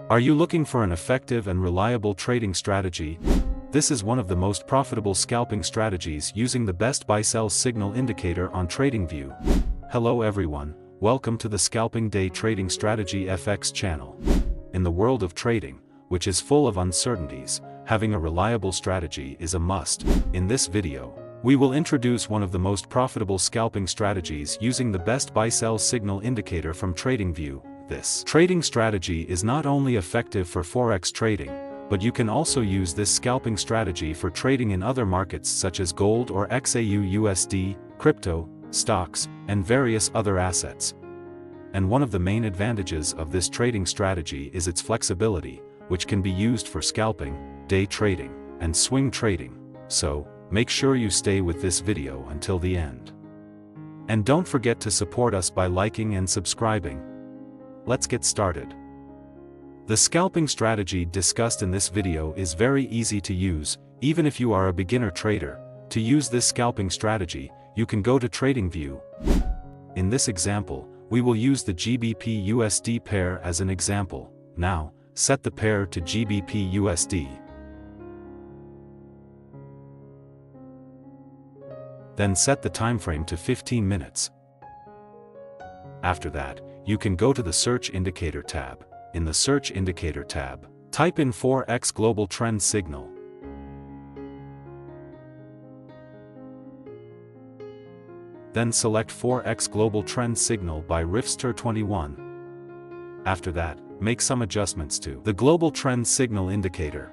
Are you looking for an effective and reliable trading strategy? This is one of the most profitable scalping strategies using the best buy-sell signal indicator on Tradingview. Hello everyone, welcome to the Scalping Day Trading Strategy FX channel. In the world of trading, which is full of uncertainties, having a reliable strategy is a must. In this video, we will introduce one of the most profitable scalping strategies using the best buy-sell signal indicator from Tradingview. This trading strategy is not only effective for forex trading, but you can also use this scalping strategy for trading in other markets such as gold or xauusd, crypto, stocks, and various other assets. And one of the main advantages of this trading strategy is its flexibility, which can be used for scalping, day trading, and swing trading. So, make sure you stay with this video until the end. And don't forget to support us by liking and subscribing. Let's get started. The scalping strategy discussed in this video is very easy to use, even if you are a beginner trader. To use this scalping strategy, you can go to Tradingview. In this example, we will use the GBP-USD pair as an example. Now, set the pair to GBP-USD. Then set the time frame to 15 minutes. After that, you can go to the Search Indicator tab. In the Search Indicator tab, type in forex Global Trend Signal. Then select forex Global Trend Signal by Rifster21. After that, make some adjustments to the Global Trend Signal indicator.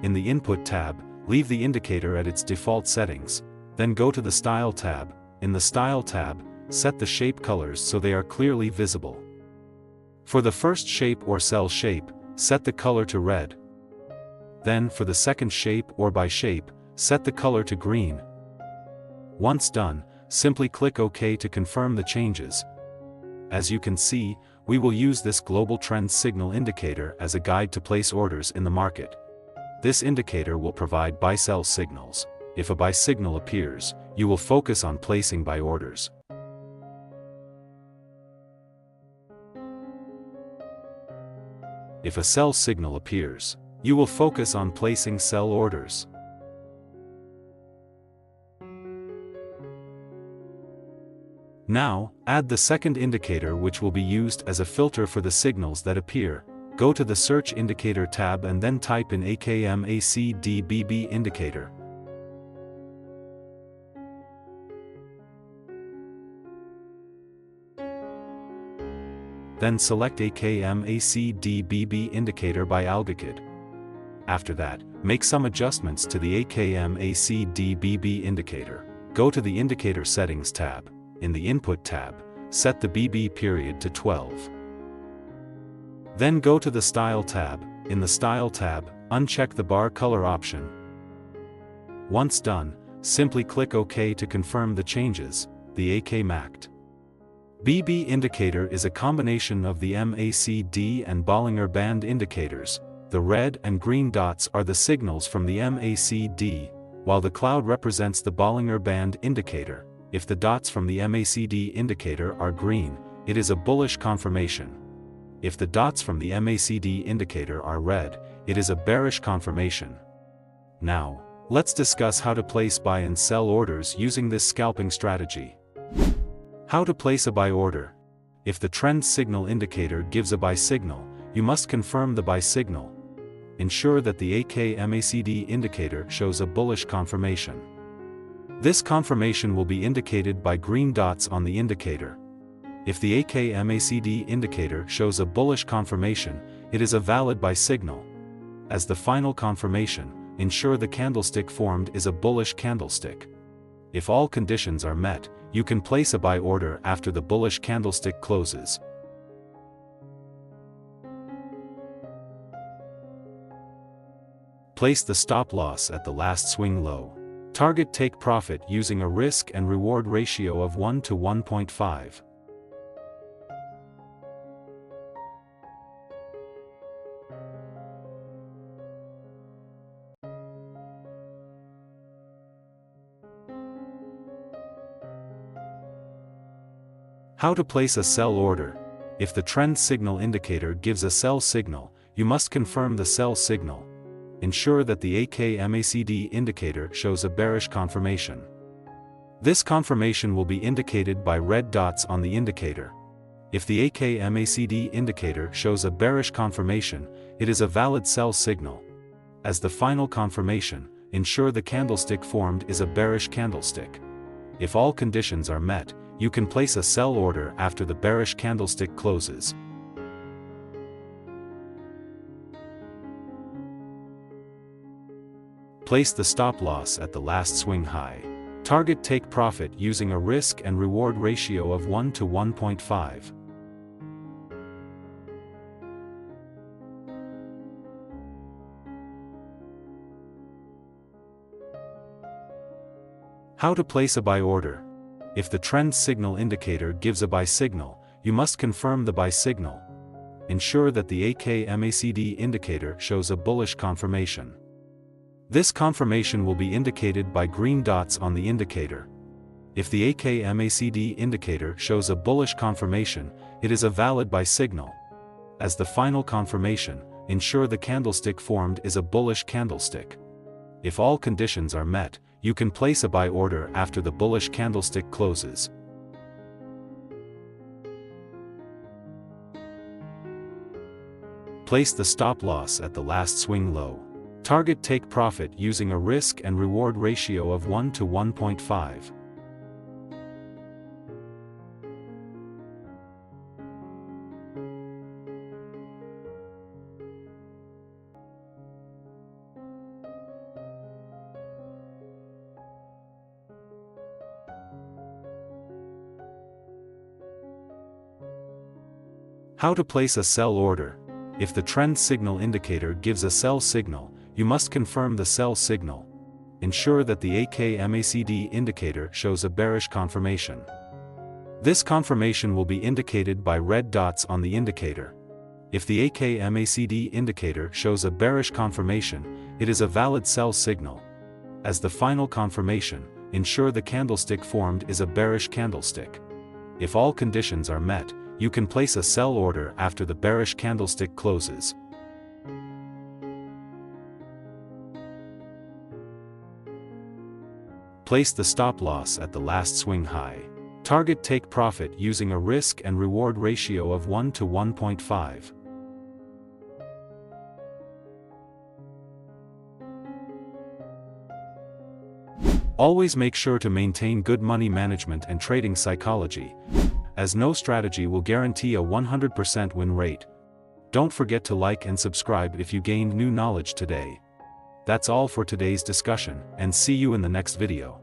In the Input tab, leave the indicator at its default settings. Then go to the Style tab. In the Style tab, set the shape colors so they are clearly visible. For the first shape or cell shape, set the color to red. Then for the second shape or by shape, set the color to green. Once done, simply click OK to confirm the changes. As you can see, we will use this global trend signal indicator as a guide to place orders in the market. This indicator will provide buy-sell signals. If a buy signal appears, you will focus on placing buy orders. If a sell signal appears, you will focus on placing sell orders. Now, add the second indicator, which will be used as a filter for the signals that appear. Go to the Search Indicator tab and then type in xauusd indicator. Then select xauusd indicator by Algakid. After that, make some adjustments to the xauusd indicator. Go to the Indicator Settings tab. In the Input tab, set the BB period to 12. Then go to the Style tab. In the Style tab, uncheck the bar color option. Once done, simply click OK to confirm the changes. The AK MACD BB indicator is a combination of the MACD and Bollinger Band indicators. The red and green dots are the signals from the MACD, while the cloud represents the Bollinger Band indicator. If the dots from the MACD indicator are green, it is a bullish confirmation. If the dots from the MACD indicator are red, it is a bearish confirmation. Now, let's discuss how to place buy and sell orders using this scalping strategy. How to place a buy order. If the trend signal indicator gives a buy signal, you must confirm the buy signal. Ensure that the MACD indicator shows a bullish confirmation. This confirmation will be indicated by green dots on the indicator. If the MACD indicator shows a bullish confirmation, it is a valid buy signal. As the final confirmation, ensure the candlestick formed is a bullish candlestick. If all conditions are met, you can place a buy order after the bullish candlestick closes. Place the stop loss at the last swing low. Target take profit using a risk and reward ratio of 1 to 1.5. How to place a sell order. If the trend signal indicator gives a sell signal, you must confirm the sell signal. Ensure that the AKMACD indicator shows a bearish confirmation. This confirmation will be indicated by red dots on the indicator. If the AKMACD indicator shows a bearish confirmation, it is a valid sell signal. As the final confirmation, ensure the candlestick formed is a bearish candlestick. If all conditions are met, you can place a sell order after the bearish candlestick closes. Place the stop loss at the last swing high. Target take profit using a risk and reward ratio of 1 to 1.5. How to place a buy order. If the trend signal indicator gives a buy signal, you must confirm the buy signal. Ensure that the AKMACD indicator shows a bullish confirmation. This confirmation will be indicated by green dots on the indicator. If the AKMACD indicator shows a bullish confirmation, it is a valid buy signal. As the final confirmation, ensure the candlestick formed is a bullish candlestick. If all conditions are met, you can place a buy order after the bullish candlestick closes. Place the stop loss at the last swing low. Target take profit using a risk and reward ratio of 1 to 1.5. How to place a sell order. If the trend signal indicator gives a sell signal, you must confirm the sell signal. Ensure that the AKMACD indicator shows a bearish confirmation. This confirmation will be indicated by red dots on the indicator. If the AKMACD indicator shows a bearish confirmation, it is a valid sell signal. As the final confirmation, ensure the candlestick formed is a bearish candlestick. If all conditions are met, you can place a sell order after the bearish candlestick closes. Place the stop loss at the last swing high. Target take profit using a risk and reward ratio of 1 to 1.5. Always make sure to maintain good money management and trading psychology, as no strategy will guarantee a 100% win rate. Don't forget to like and subscribe if you gained new knowledge today. That's all for today's discussion, and see you in the next video.